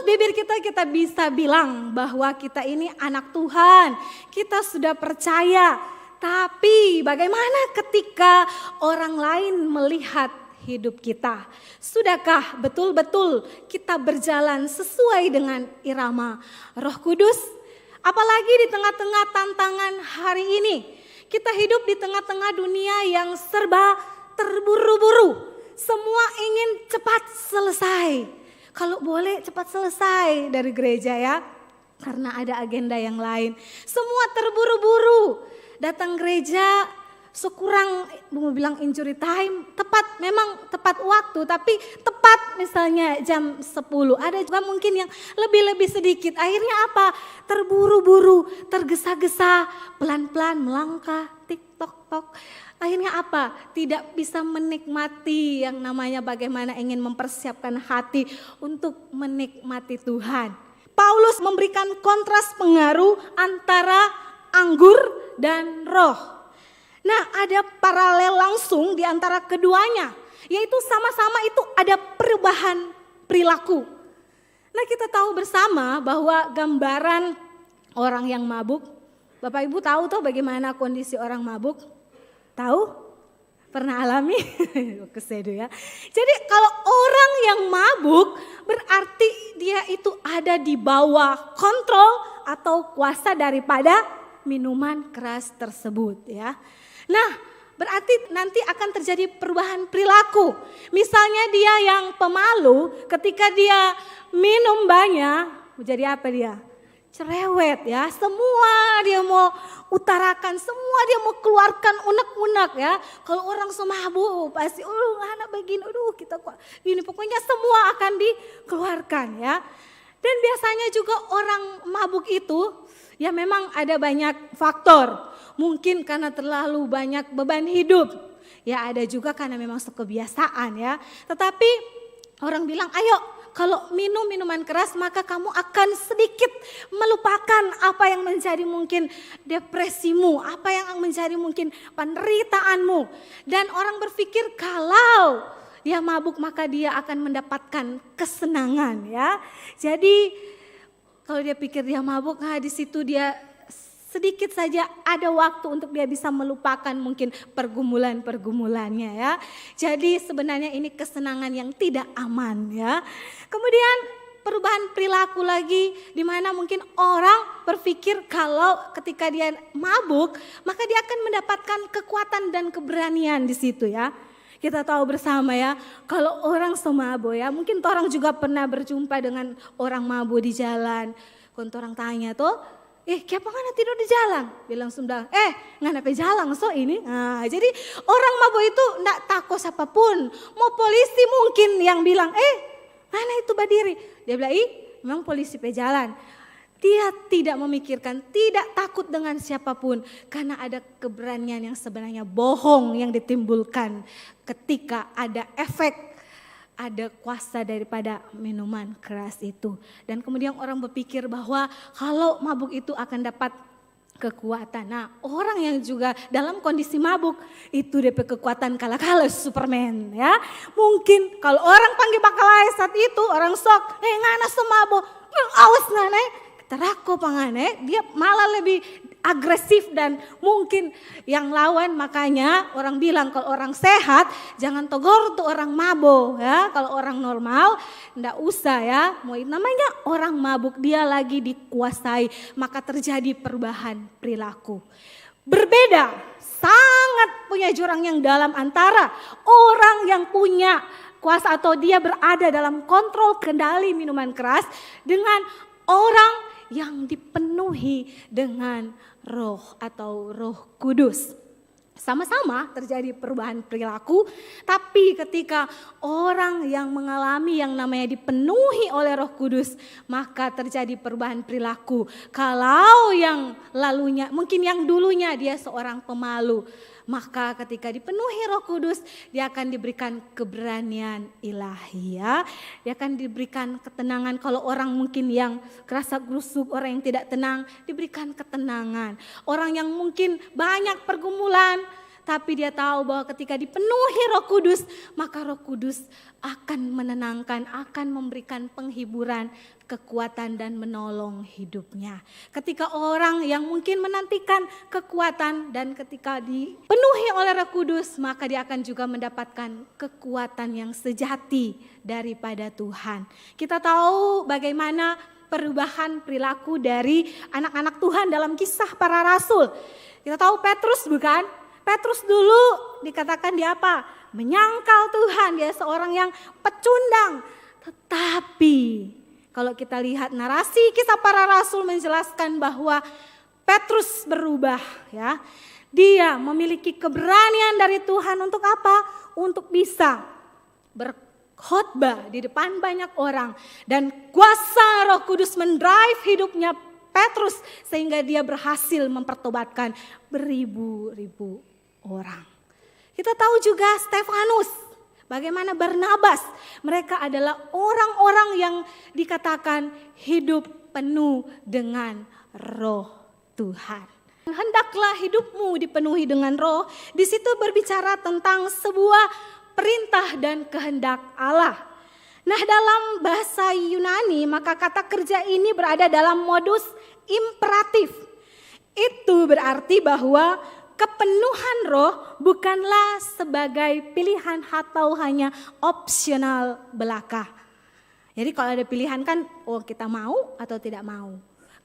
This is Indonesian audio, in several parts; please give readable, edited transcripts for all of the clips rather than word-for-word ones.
bibir kita, kita bisa bilang bahwa kita ini anak Tuhan. Kita sudah percaya. Tapi bagaimana ketika orang lain melihat hidup kita? Sudahkah betul-betul kita berjalan sesuai dengan irama Roh Kudus? Apalagi di tengah-tengah tantangan hari ini. Kita hidup di tengah-tengah dunia yang serba terburu-buru. Semua ingin cepat selesai. Kalau boleh cepat selesai dari gereja ya. Karena ada agenda yang lain. Semua terburu-buru. Datang gereja sekurang mau bilang injury time, memang tepat waktu, tapi tepat misalnya jam 10. Ada juga mungkin yang lebih-lebih sedikit. Akhirnya apa? Terburu-buru, tergesa-gesa, pelan-pelan melangkah, tik-tok-tok. Akhirnya apa? Tidak bisa menikmati yang namanya bagaimana ingin mempersiapkan hati untuk menikmati Tuhan. Paulus memberikan kontras pengaruh antara anggur dan roh. Nah, ada paralel langsung di antara keduanya, yaitu sama-sama itu ada perubahan perilaku. Nah, kita tahu bersama bahwa gambaran orang yang mabuk, Bapak Ibu tahu tuh bagaimana kondisi orang mabuk? Tahu? Pernah alami? Kesedu ya. Jadi kalau orang yang mabuk berarti dia itu ada di bawah kontrol atau kuasa daripada minuman keras tersebut ya. Nah, berarti nanti akan terjadi perubahan perilaku. Misalnya dia yang pemalu, ketika dia minum banyak, jadi apa dia? Cerewet ya, semua dia mau utarakan, semua dia mau keluarkan unek-unek ya. Kalau orang semabuk pasti, anak begini, kita kok gini, pokoknya semua akan dikeluarkan ya. Dan biasanya juga orang mabuk itu, ya memang ada banyak faktor. Mungkin karena terlalu banyak beban hidup. Ya ada juga karena memang kebiasaan ya. Tetapi orang bilang, ayo kalau minum minuman keras maka kamu akan sedikit melupakan apa yang menjadi mungkin depresimu. Apa yang menjadi mungkin penderitaanmu. Dan orang berpikir kalau dia mabuk maka dia akan mendapatkan kesenangan ya. Jadi kalau dia pikir dia mabuk, di situ dia sedikit saja ada waktu untuk dia bisa melupakan mungkin pergumulan-pergumulannya ya. Jadi sebenarnya ini kesenangan yang tidak aman ya. Kemudian perubahan perilaku lagi di mana mungkin orang berpikir kalau ketika dia mabuk maka dia akan mendapatkan kekuatan dan keberanian di situ ya. Kita tahu bersama ya, kalau orang semabuk ya, mungkin orang juga pernah berjumpa dengan orang mabuk di jalan. Kalau orang tanya tuh, kenapa nggak tidur di jalan? Dia langsung bilang, nggak jalan so ini. Nah, jadi orang mabuk itu nggak takut siapapun. Mau polisi mungkin yang bilang, mana itu berdiri? Dia bilang, memang polisi pe jalan. Dia tidak memikirkan, tidak takut dengan siapapun. Karena ada keberanian yang sebenarnya bohong yang ditimbulkan ketika ada efek, ada kuasa daripada minuman keras itu. Dan kemudian orang berpikir bahwa kalau mabuk itu akan dapat kekuatan. Nah, orang yang juga dalam kondisi mabuk itu DP kekuatan kala-kala Superman ya. Mungkin kalau orang panggil bakalai saat itu orang sok, ngana semabuk, awas ngana. Terako pangane, dia malah lebih agresif dan mungkin yang lawan. Makanya orang bilang kalau orang sehat jangan tegur tuh orang mabuk ya. Kalau orang normal enggak usah ya. Mau namanya orang mabuk dia lagi dikuasai maka terjadi perubahan perilaku. Berbeda, sangat punya jurang yang dalam antara orang yang punya kuasa atau dia berada dalam kontrol kendali minuman keras dengan orang yang dipenuhi dengan roh atau Roh Kudus. Sama-sama terjadi perubahan perilaku, tapi ketika orang yang mengalami yang namanya dipenuhi oleh Roh Kudus, maka terjadi perubahan perilaku. Kalau yang lalunya, mungkin yang dulunya dia seorang pemalu, maka ketika dipenuhi Roh Kudus, dia akan diberikan keberanian ilahi ya. Dia akan diberikan ketenangan. Kalau orang mungkin yang kerasa gerusuk, orang yang tidak tenang, diberikan ketenangan. Orang yang mungkin banyak pergumulan, Tapi dia tahu bahwa ketika dipenuhi Roh Kudus, maka Roh Kudus akan menenangkan, akan memberikan penghiburan, kekuatan dan menolong hidupnya. Ketika orang yang mungkin menantikan kekuatan dan ketika dipenuhi oleh Roh Kudus, maka dia akan juga mendapatkan kekuatan yang sejati daripada Tuhan. Kita tahu bagaimana perubahan perilaku dari anak-anak Tuhan dalam kisah para rasul. Kita tahu Petrus bukan? Petrus dulu dikatakan dia apa? Menyangkal Tuhan, dia seorang yang pecundang. Tetapi kalau kita lihat narasi kisah para rasul menjelaskan bahwa Petrus berubah ya. Dia memiliki keberanian dari Tuhan untuk apa? Untuk bisa berkhotbah di depan banyak orang. Dan kuasa Roh Kudus mendrive hidupnya Petrus sehingga dia berhasil mempertobatkan beribu-ribu orang. Kita tahu juga Stefanus, bagaimana Barnabas. Mereka adalah orang-orang yang dikatakan hidup penuh dengan Roh Tuhan. Hendaklah hidupmu dipenuhi dengan Roh. Di situ berbicara tentang sebuah perintah dan kehendak Allah. Nah, dalam bahasa Yunani maka kata kerja ini berada dalam modus imperatif. Itu berarti bahwa kepenuhan Roh bukanlah sebagai pilihan atau hanya opsional belaka. Jadi kalau ada pilihan kan, oh kita mau atau tidak mau.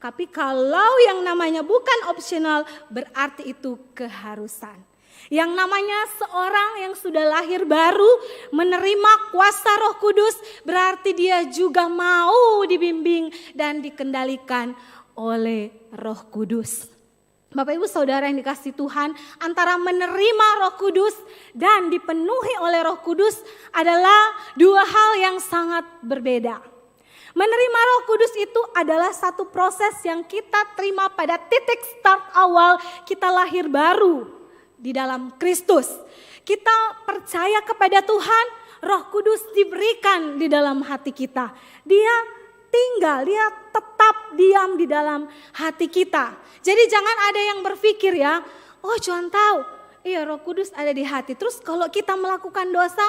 Tapi kalau yang namanya bukan opsional berarti itu keharusan. Yang namanya seorang yang sudah lahir baru menerima kuasa Roh Kudus berarti dia juga mau dibimbing dan dikendalikan oleh Roh Kudus. Bapak Ibu Saudara yang dikasihi Tuhan, antara menerima Roh Kudus dan dipenuhi oleh Roh Kudus adalah dua hal yang sangat berbeda. Menerima Roh Kudus itu adalah satu proses yang kita terima pada titik start awal kita lahir baru di dalam Kristus. Kita percaya kepada Tuhan, Roh Kudus diberikan di dalam hati kita. Dia tinggal, dia tetap diam di dalam hati kita. Jadi jangan ada yang berpikir ya, oh Tuhan tahu, iya Roh Kudus ada di hati. Terus kalau kita melakukan dosa,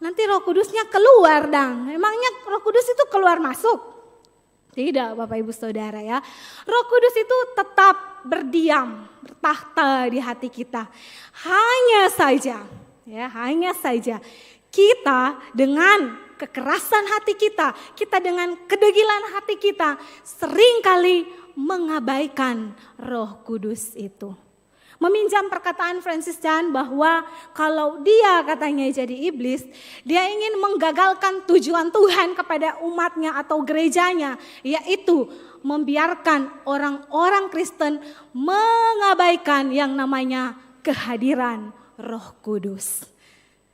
nanti Roh Kudusnya keluar dang. Emangnya Roh Kudus itu keluar masuk? Tidak Bapak Ibu Saudara ya. Roh Kudus itu tetap berdiam, bertahta di hati kita. Hanya saja kita dengan kekerasan hati kita dengan kedegilan hati kita seringkali mengabaikan Roh Kudus itu. Meminjam perkataan Francis Chan bahwa kalau dia katanya jadi iblis, dia ingin menggagalkan tujuan Tuhan kepada umatnya atau gerejanya, yaitu membiarkan orang-orang Kristen mengabaikan yang namanya kehadiran Roh Kudus.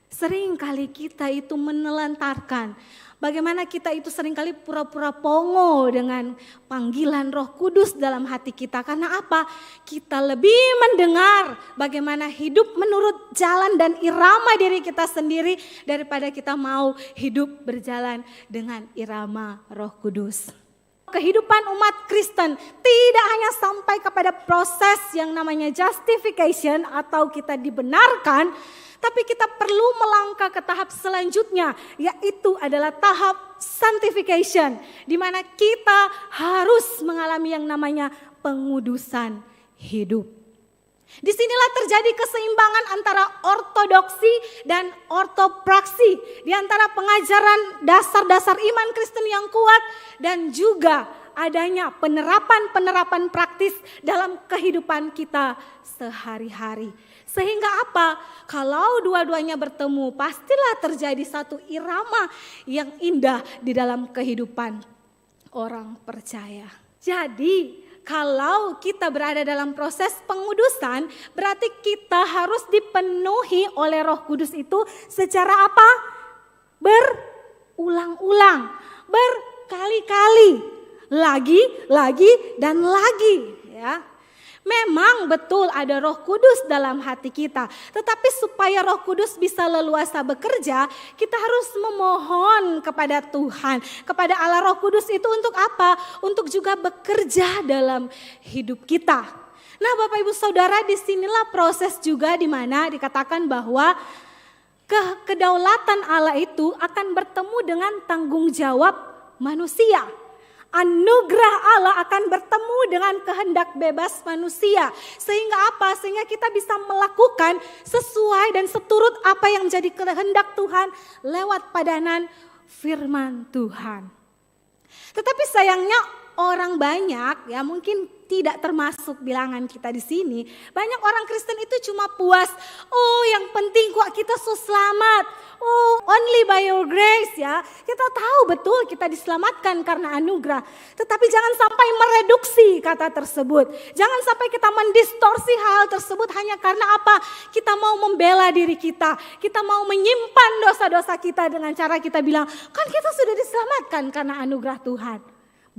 Seringkali kita itu menelantarkan. Bagaimana kita itu seringkali pura-pura pongo dengan panggilan Roh Kudus dalam hati kita. Karena apa? Kita lebih mendengar bagaimana hidup menurut jalan dan irama diri kita sendiri daripada kita mau hidup berjalan dengan irama Roh Kudus. Kehidupan umat Kristen tidak hanya sampai kepada proses yang namanya justification atau kita dibenarkan, tapi kita perlu melangkah ke tahap selanjutnya, yaitu adalah tahap sanctification, di mana kita harus mengalami yang namanya pengudusan hidup. Disinilah terjadi keseimbangan antara ortodoksi dan ortopraksi, di antara pengajaran dasar-dasar iman Kristen yang kuat dan juga adanya penerapan-penerapan praktis dalam kehidupan kita sehari-hari. Sehingga apa? Kalau dua-duanya bertemu, pastilah terjadi satu irama yang indah di dalam kehidupan orang percaya. Jadi, kalau kita berada dalam proses pengudusan, berarti kita harus dipenuhi oleh Roh Kudus itu secara apa? Berulang-ulang, berkali-kali, lagi, dan lagi, ya. Memang betul ada Roh Kudus dalam hati kita. Tetapi supaya Roh Kudus bisa leluasa bekerja, kita harus memohon kepada Tuhan, kepada Allah Roh Kudus itu untuk apa? Untuk juga bekerja dalam hidup kita. Nah Bapak Ibu Saudara, disinilah proses juga di mana dikatakan bahwa kedaulatan Allah itu akan bertemu dengan tanggung jawab manusia. Anugerah Allah akan bertemu dengan kehendak bebas manusia. Sehingga apa? Sehingga kita bisa melakukan sesuai dan seturut apa yang menjadi kehendak Tuhan lewat padanan firman Tuhan. Tetapi sayangnya orang banyak, ya mungkin tidak termasuk bilangan kita di sini. Banyak orang Kristen itu cuma puas, oh yang penting kok kita selamat. Oh only by your grace ya. Kita tahu betul kita diselamatkan karena anugerah. Tetapi jangan sampai mereduksi kata tersebut. Jangan sampai kita mendistorsi hal tersebut hanya karena apa? Kita mau membela diri kita. Kita mau menyimpan dosa-dosa kita dengan cara kita bilang, kan kita sudah diselamatkan karena anugerah Tuhan.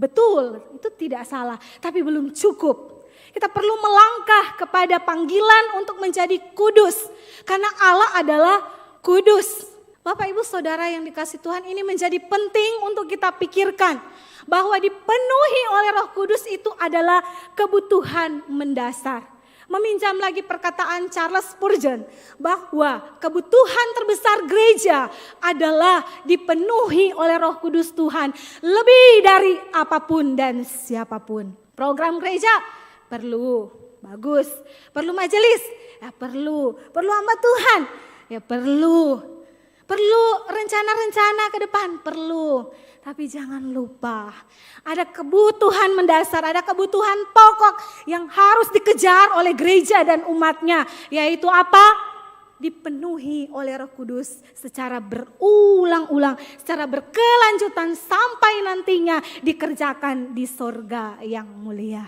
Betul, itu tidak salah, tapi belum cukup. Kita perlu melangkah kepada panggilan untuk menjadi kudus. Karena Allah adalah kudus. Bapak Ibu Saudara yang dikasih Tuhan, ini menjadi penting untuk kita pikirkan. Bahwa dipenuhi oleh Roh Kudus itu adalah kebutuhan mendasar. Meminjam lagi perkataan Charles Spurgeon, bahwa kebutuhan terbesar gereja adalah dipenuhi oleh Roh Kudus Tuhan lebih dari apapun dan siapapun. Program gereja perlu, bagus. Perlu majelis, ya perlu. Perlu hamba Tuhan, ya perlu. Perlu rencana-rencana ke depan, perlu. Tapi jangan lupa, ada kebutuhan mendasar, ada kebutuhan pokok yang harus dikejar oleh gereja dan umatnya. Yaitu apa? Dipenuhi oleh Roh Kudus secara berulang-ulang, secara berkelanjutan sampai nantinya dikerjakan di sorga yang mulia.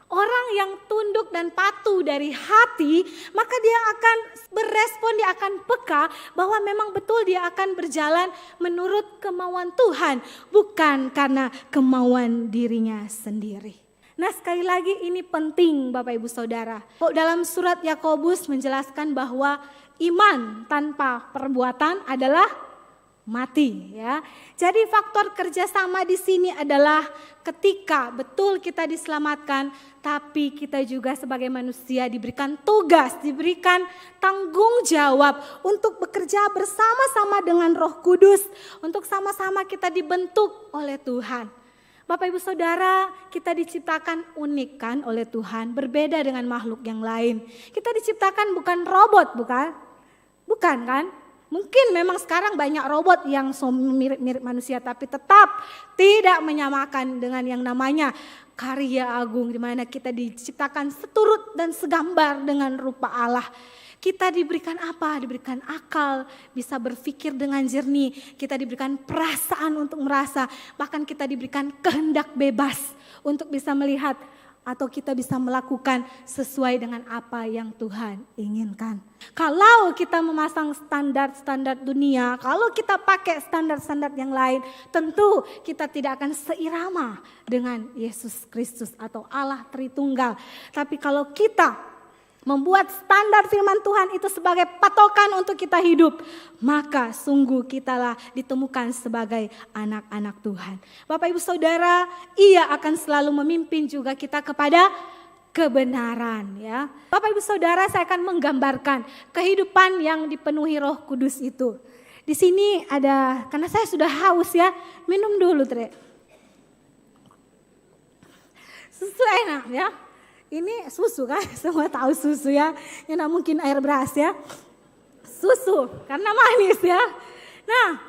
Orang yang tunduk dan patuh dari hati, maka dia akan berespon, dia akan peka bahwa memang betul dia akan berjalan menurut kemauan Tuhan, bukan karena kemauan dirinya sendiri. Nah sekali lagi ini penting Bapak Ibu Saudara. Dalam surat Yakobus menjelaskan bahwa iman tanpa perbuatan adalah mati ya. Jadi faktor kerjasama di sini adalah ketika betul kita diselamatkan, tapi kita juga sebagai manusia diberikan tugas, diberikan tanggung jawab untuk bekerja bersama-sama dengan Roh Kudus, untuk sama-sama kita dibentuk oleh Tuhan. Bapak Ibu Saudara, kita diciptakan unik kan oleh Tuhan, berbeda dengan makhluk yang lain. Kita diciptakan bukan robot, bukan? Bukan kan? Mungkin memang sekarang banyak robot yang mirip-mirip manusia, tapi tetap tidak menyamakan dengan yang namanya karya agung, di mana kita diciptakan seturut dan segambar dengan rupa Allah. Kita diberikan apa? Diberikan akal, bisa berpikir dengan jernih. Kita diberikan perasaan untuk merasa, bahkan kita diberikan kehendak bebas untuk bisa melihat atau kita bisa melakukan sesuai dengan apa yang Tuhan inginkan. Kalau kita memasang standar-standar dunia, kalau kita pakai standar-standar yang lain, tentu kita tidak akan seirama dengan Yesus Kristus atau Allah Tritunggal. Tapi kalau kita membuat standar firman Tuhan itu sebagai patokan untuk kita hidup, maka sungguh kitalah ditemukan sebagai anak-anak Tuhan. Bapak Ibu Saudara, Ia akan selalu memimpin juga kita kepada kebenaran ya. Bapak Ibu Saudara, saya akan menggambarkan kehidupan yang dipenuhi Roh Kudus itu. Di sini ada, karena saya sudah haus ya, minum dulu Tre. Susu enak ya. Ini susu kan, semua tahu susu ya, yang tidak mungkin air beras ya. Susu, karena manis ya. Nah,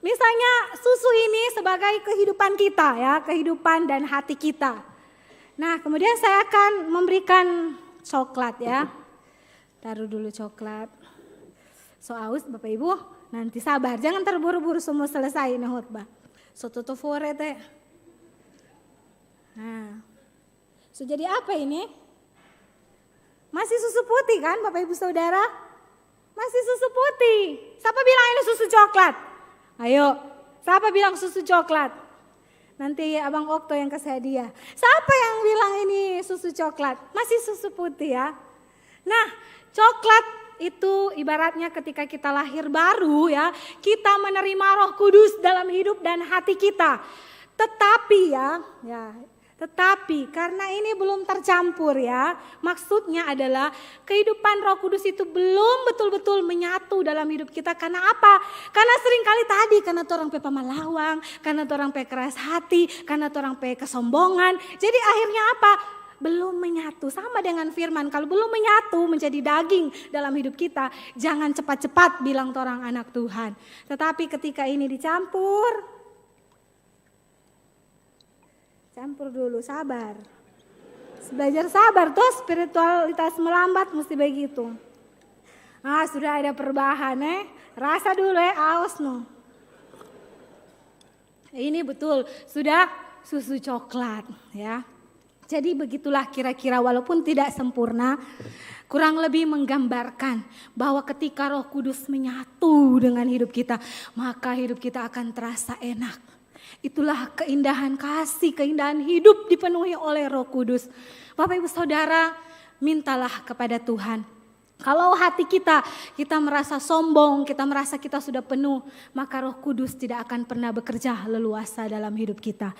misalnya susu ini sebagai kehidupan kita ya, kehidupan dan hati kita. Nah, kemudian saya akan memberikan coklat ya. Taruh dulu coklat. So aus Bapak Ibu, nanti sabar, jangan terburu-buru semua selesai nih khotbah. So tutup fore teh. Nah. So, jadi apa ini? Masih susu putih kan Bapak Ibu Saudara? Masih susu putih. Siapa bilang ini susu coklat? Ayo, siapa bilang susu coklat? Nanti Abang Okto yang kasih hadiah. Siapa yang bilang ini susu coklat? Masih susu putih ya. Nah, coklat itu ibaratnya ketika kita lahir baru ya, kita menerima Roh Kudus dalam hidup dan hati kita. Tetapi ya Tetapi karena ini belum tercampur ya, maksudnya adalah kehidupan Roh Kudus itu belum betul-betul menyatu dalam hidup kita. Karena apa? Karena seringkali tadi, karena orang pe pamalawang, karena orang pe keras hati, karena orang pe kesombongan. Jadi akhirnya apa? Belum menyatu. Sama dengan firman, kalau belum menyatu menjadi daging dalam hidup kita, jangan cepat-cepat bilang orang anak Tuhan. Tetapi ketika ini dicampur, campur dulu, sabar. Belajar sabar tuh, spiritualitas melambat mesti begitu. Sudah ada perubahan rasa dulu aos no. Ini betul, sudah susu coklat ya. Jadi begitulah kira-kira, walaupun tidak sempurna, kurang lebih menggambarkan bahwa ketika Roh Kudus menyatu dengan hidup kita, maka hidup kita akan terasa enak. Itulah keindahan kasih, keindahan hidup dipenuhi oleh Roh Kudus. Bapak Ibu Saudara, mintalah kepada Tuhan. Kalau hati kita merasa sombong, kita merasa kita sudah penuh, maka Roh Kudus tidak akan pernah bekerja leluasa dalam hidup kita.